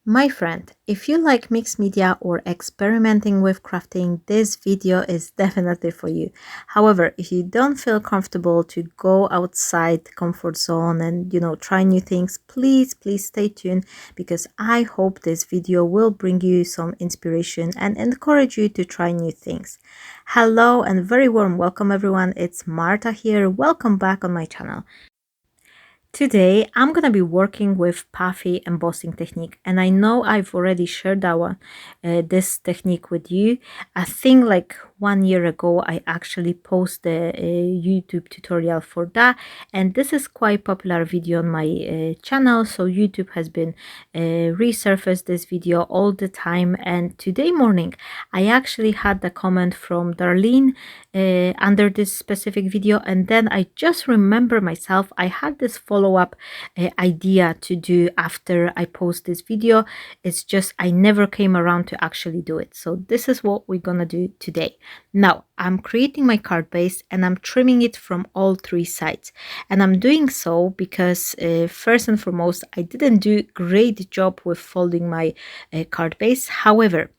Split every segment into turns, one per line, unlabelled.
My friend, if you like mixed media or experimenting with crafting, this video is definitely for you. However, if you don't feel comfortable to go outside the comfort zone and try new things, please stay tuned because I hope this video will bring you some inspiration and encourage you to try new things. Hello and very warm welcome everyone. It's Marta here. Welcome back on my channel. Today, I'm gonna be working with Puffy embossing technique, and I know I've already shared this technique with you. I think like 1 year ago, I actually posted a YouTube tutorial for that, and this is quite popular video on my channel. So YouTube has been resurfaced this video all the time. And today morning, I actually had the comment from Darlene under this specific video, and then I just remember myself I had this follow-up idea to do after I post this video. It's just I never came around to actually do it. So this is what we're gonna do today. Now I'm creating my card base and I'm trimming it from all three sides, and I'm doing so because first and foremost I didn't do a great job with folding my card base. However,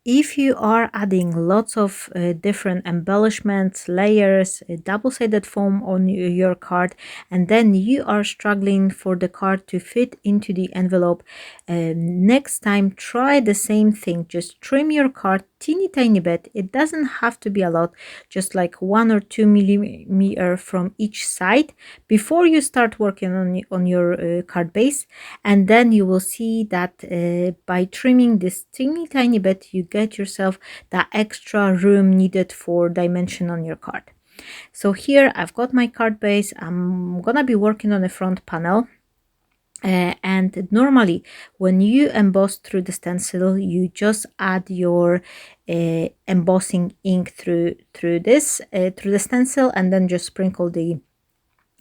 if you are adding lots of different embellishments, layers, double-sided foam on your card, and then you are struggling for the card to fit into the envelope, next time try the same thing. Just trim your card teeny tiny bit. It doesn't have to be a lot, just like 1 or 2 millimeter from each side before you start working on your card base, and then you will see that by trimming this teeny tiny bit you get yourself that extra room needed for dimension on your card. So here I've got my card base. I'm gonna be working on the front panel. And normally when you emboss through the stencil, you just add your embossing ink through the stencil, and then just sprinkle the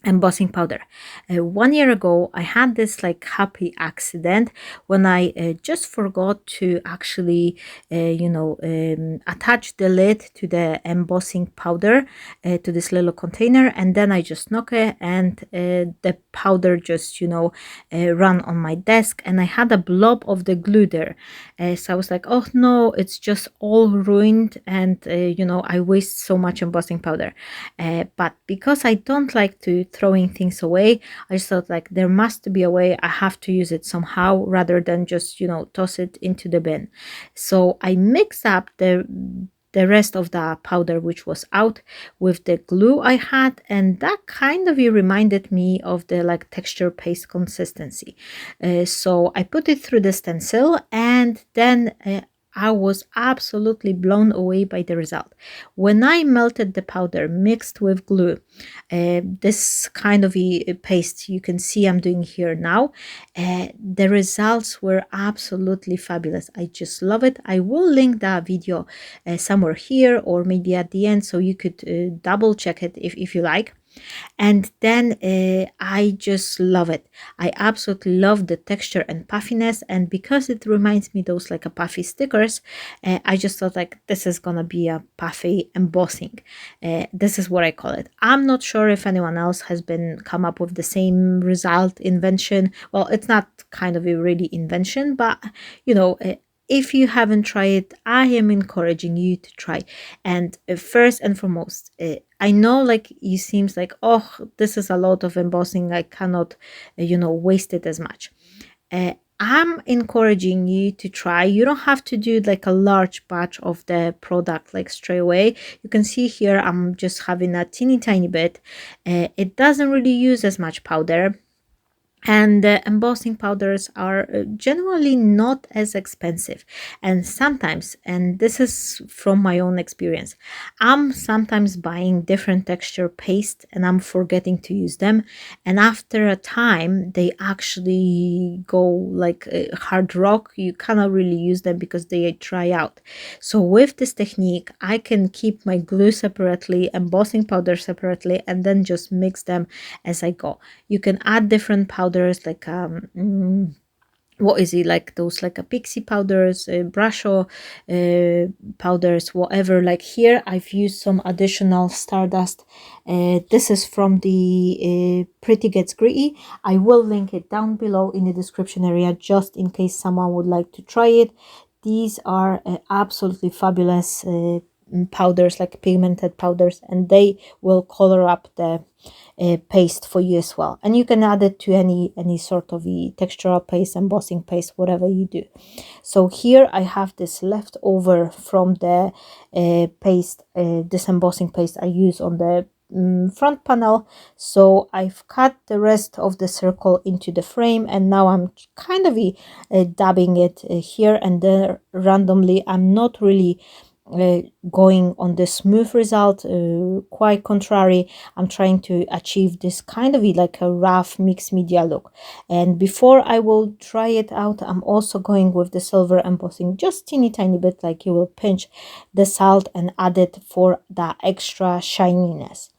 embossing powder. 1 year ago I had this like happy accident when I just forgot to actually attach the lid to the embossing powder to this little container, and then I just knock it, and the powder just run on my desk, and I had a blob of the glue there. So I was like, oh no, it's just all ruined, and I waste so much embossing powder. But because I don't like to throwing things away, I just thought like there must be a way. I have to use it somehow rather than just toss it into the bin. So I mixed up the rest of the powder which was out with the glue I had, and that kind of reminded me of the like texture paste consistency. So I put it through the stencil, and then I was absolutely blown away by the result. When I melted the powder mixed with glue, this kind of a paste you can see I'm doing here now, the results were absolutely fabulous. I just love it. I will link that video somewhere here or maybe at the end, so you could double check it if you like. And then I just love it. I absolutely love the texture and puffiness, and because it reminds me those like a puffy stickers, I just thought like this is gonna be a puffy embossing. This is what I call it. I'm not sure if anyone else has been come up with the same result invention. Well, it's not kind of a really invention, but if you haven't tried it, I am encouraging you to try. And first and foremost, I know like you seems like, oh, this is a lot of embossing, I cannot waste it as much. I'm encouraging you to try. You don't have to do like a large batch of the product like straight away. You can see here I'm just having a teeny tiny bit. It doesn't really use as much powder, and the embossing powders are generally not as expensive. And sometimes, and this is from my own experience, I'm sometimes buying different texture paste and I'm forgetting to use them, and after a time they actually go like hard rock. You cannot really use them because they dry out. So with this technique I can keep my glue separately, embossing powder separately, and then just mix them as I go. You can add different powders like what is it, like those like a pixie powders, brush or powders, whatever. Like here I've used some additional stardust. This is from the Pretty Gets Gritty. I will link it down below in the description area just in case someone would like to try it. These are absolutely fabulous powders, like pigmented powders, and they will color up the paste for you as well. And you can add it to any sort of a textural paste, embossing paste, whatever you do. So here I have this leftover from the paste, this embossing paste I use on the front panel. So I've cut the rest of the circle into the frame, and now I'm kind of dabbing it here and there randomly. I'm not really going on the smooth result, quite contrary. I'm trying to achieve this kind of like a rough mixed media look. And before I will try it out, I'm also going with the silver embossing just teeny tiny bit, like you will pinch the salt and add it for that extra shininess.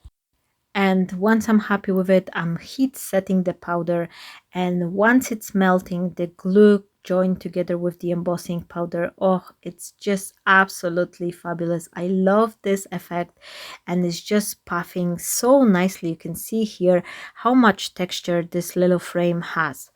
And once I'm happy with it, I'm heat setting the powder, and once it's melting, the glue joined together with the embossing powder, oh, it's just absolutely fabulous. I love this effect, and it's just puffing so nicely. You can see here how much texture this little frame has.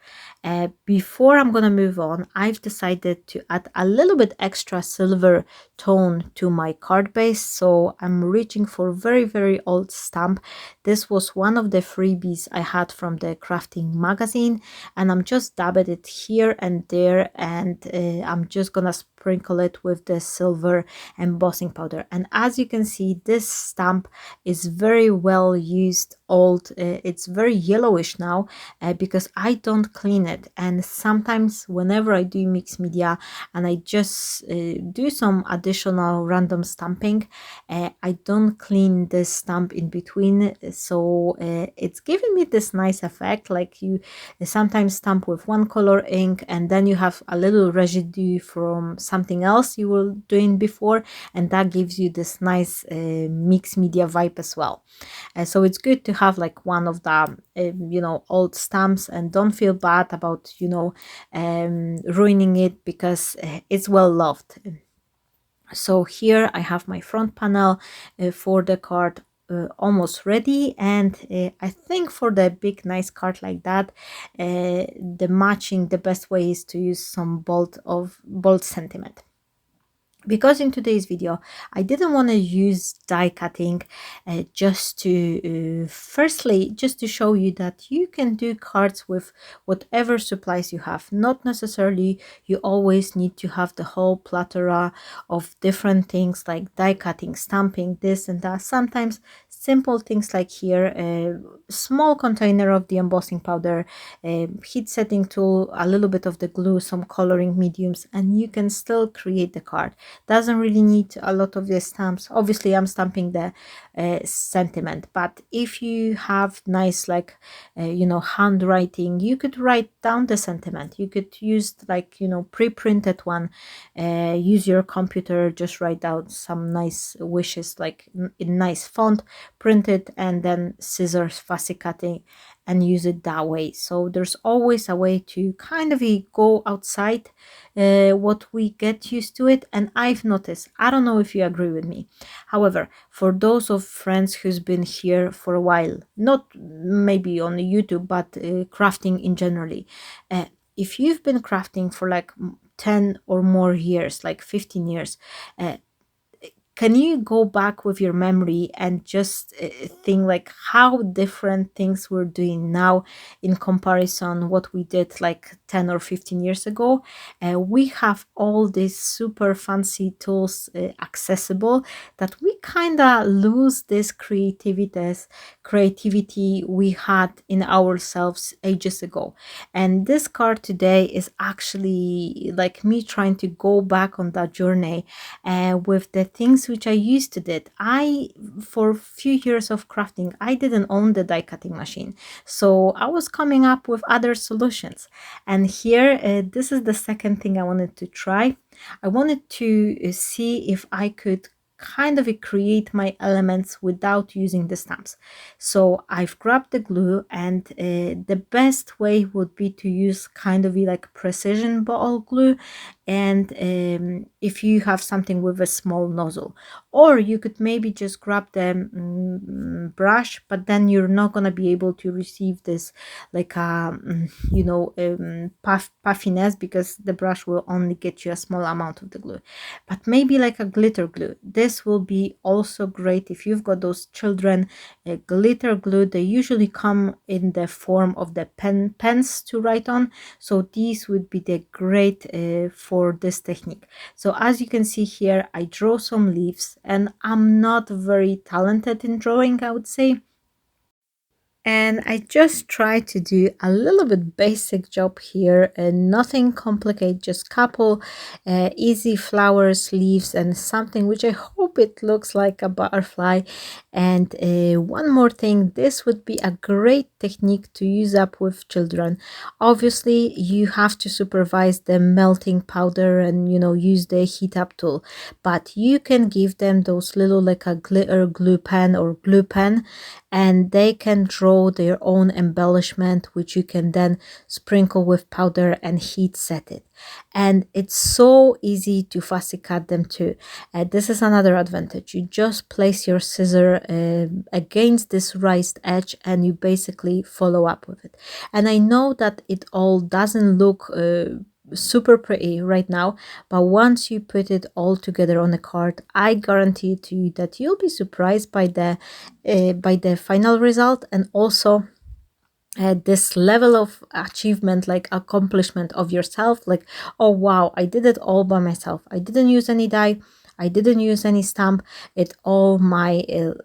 Before I'm gonna move on, I've decided to add a little bit extra silver tone to my card base, so I'm reaching for a very old stamp. This was one of the freebies I had from the crafting magazine, and I'm just dabbing it here and there, and I'm just gonna sprinkle it with the silver embossing powder. And as you can see, this stamp is very well used, old. It's very yellowish now because I don't clean it. And sometimes whenever I do mixed media and I just do some additional random stamping, I don't clean this stamp in between, so it's giving me this nice effect, like you sometimes stamp with one color ink and then you have a little residue from something else you were doing before, and that gives you this nice mixed media vibe as well. So it's good to have like one of the old stamps, and don't feel bad about ruining it, because it's well loved. So here I have my front panel for the card almost ready, and I think for the big nice card like that, the best way is to use some bold sentiment. Because in today's video I didn't want to use die cutting, just to firstly just to show you that you can do cards with whatever supplies you have. Not necessarily you always need to have the whole plethora of different things like die cutting, stamping, this and that. Sometimes simple things like here, a small container of the embossing powder, a heat setting tool, a little bit of the glue, some coloring mediums, and you can still create the card. Doesn't really need a lot of the stamps. Obviously I'm stamping the sentiment, but if you have nice like handwriting, you could write down the sentiment. You could use like pre-printed one, use your computer, just write down some nice wishes like in nice font, print it, and then scissors fussy cutting and use it that way. So there's always a way to kind of go outside what we get used to it. And I've noticed, I don't know if you agree with me, however, for those of friends who's been here for a while, not maybe on YouTube, but crafting in generally, if you've been crafting for like 10 or more years, like 15 years, can you go back with your memory and just think like how different things we're doing now in comparison what we did like 10 or 15 years ago? We have all these super fancy tools accessible, that we kind of lose this creativity we had in ourselves ages ago. And this card today is actually like me trying to go back on that journey with the things which I used to did. For a few years of crafting, I didn't own the die cutting machine, so I was coming up with other solutions. And here, this is the second thing I wanted to try. I wanted to see if I could kind of create my elements without using the stamps. So I've grabbed the glue, and the best way would be to use kind of like precision bottle glue, and if you have something with a small nozzle, or you could maybe just grab the brush, but then you're not going to be able to receive this like puffiness, because the brush will only get you a small amount of the glue. But maybe like a glitter glue, this will be also great if you've got those children. Glitter glue, they usually come in the form of the pens to write on, so these would be the great for this technique. So as you can see here, I draw some leaves, and I'm not very talented in drawing, I would say, and I just try to do a little bit basic job here, and nothing complicated, just couple easy flowers, leaves, and something which I hope it looks like a butterfly. And one more thing, this would be a great technique to use up with children. Obviously you have to supervise the melting powder and use the heat up tool, but you can give them those little like a glitter glue pen or glue pen, and they can draw their own embellishment, which you can then sprinkle with powder and heat set it. And it's so easy to fussy cut them too. This is another advantage. You just place your scissor against this raised edge, and you basically follow up with it. And I know that it all doesn't look super pretty right now, but once you put it all together on a card, I guarantee to you that you'll be surprised by the final result, and also this level of achievement, like accomplishment of yourself, like, oh wow, I did it all by myself. I didn't use any dye, I didn't use any stamp, it all my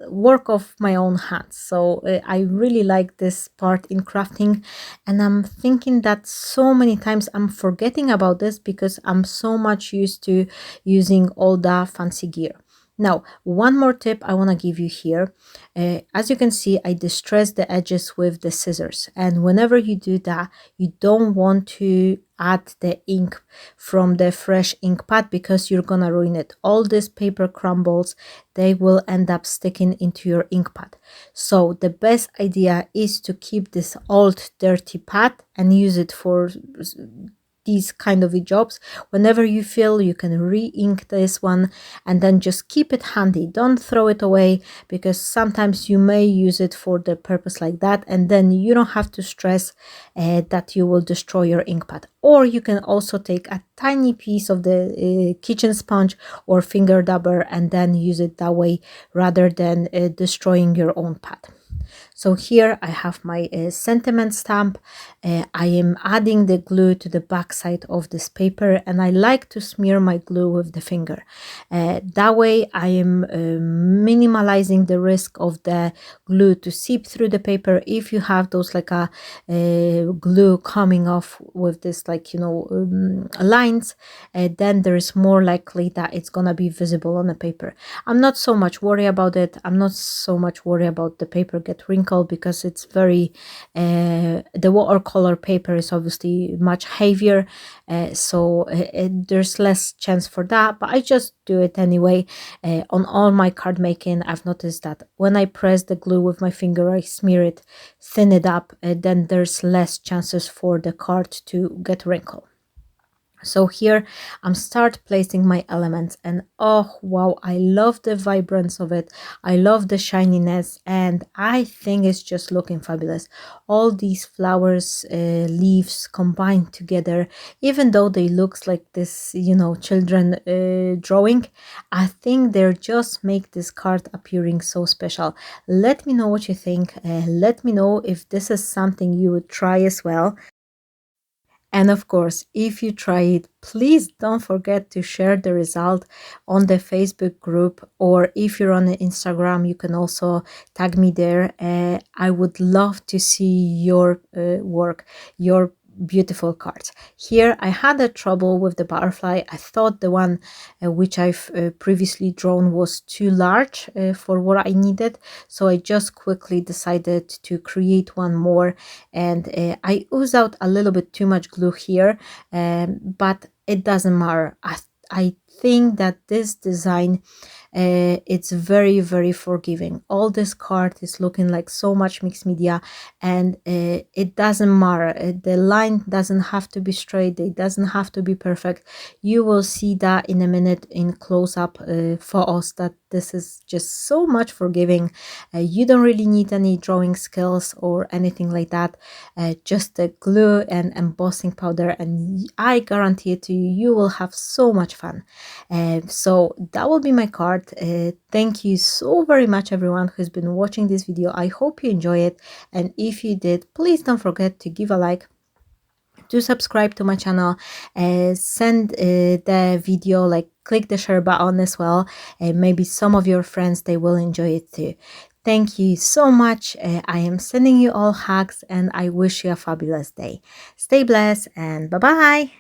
work of my own hands. So I really like this part in crafting, and I'm thinking that so many times I'm forgetting about this because I'm so much used to using all the fancy gear. Now, one more tip I want to give you here. As you can see, I distress the edges with the scissors, and whenever you do that, you don't want to add the ink from the fresh ink pad, because you're gonna ruin it. All these paper crumbles, they will end up sticking into your ink pad. So the best idea is to keep this old dirty pad and use it for these kind of jobs. Whenever you feel, you can re-ink this one, and then just keep it handy. Don't throw it away, because sometimes you may use it for the purpose like that, and then you don't have to stress that you will destroy your ink pad. Or you can also take a tiny piece of the kitchen sponge or finger dabber and then use it that way, rather than destroying your own pad. So here I have my sentiment stamp. I am adding the glue to the back side of this paper, and I like to smear my glue with the finger. That way I am minimalizing the risk of the glue to seep through the paper. If you have those like a glue coming off with this lines, then there is more likely that it's gonna be visible on the paper. I'm not so much worried about it. I'm not so much worried about the paper get wrinkled, because it's very the watercolor paper is obviously much heavier, so there's less chance for that, but I just do it anyway. On all my card making, I've noticed that when I press the glue with my finger, I smear it, thin it up, then there's less chances for the card to get wrinkled. So here I'm start placing my elements, and oh wow, I love the vibrance of it. I love the shininess, and I think it's just looking fabulous. All these flowers, leaves combined together, even though they looks like this, children drawing, I think they're just make this card appearing so special. Let me know what you think. Let me know if this is something you would try as well. And of course, if you try it, please don't forget to share the result on the Facebook group, or if you're on Instagram, you can also tag me there. I would love to see your work, your beautiful cards. Here I had a trouble with the butterfly. I thought the one which I've previously drawn was too large for what I needed, so I just quickly decided to create one more, and I ooze out a little bit too much glue here, but it doesn't matter. I think that this design, it's very, very forgiving. All this card is looking like so much mixed media, and it doesn't matter. The line doesn't have to be straight, it doesn't have to be perfect. You will see that in a minute in close up for us, that this is just so much forgiving. You don't really need any drawing skills or anything like that, just the glue and embossing powder, and I guarantee it to you, you will have so much fun. So that will be my card. Thank you so very much everyone who's been watching this video. I hope you enjoy it, and if you did, please don't forget to give a like, to subscribe to my channel, send the video, like click the share button as well, and maybe some of your friends, they will enjoy it too. Thank you so much. I am sending you all hugs, and I wish you a fabulous day. Stay blessed, and bye bye.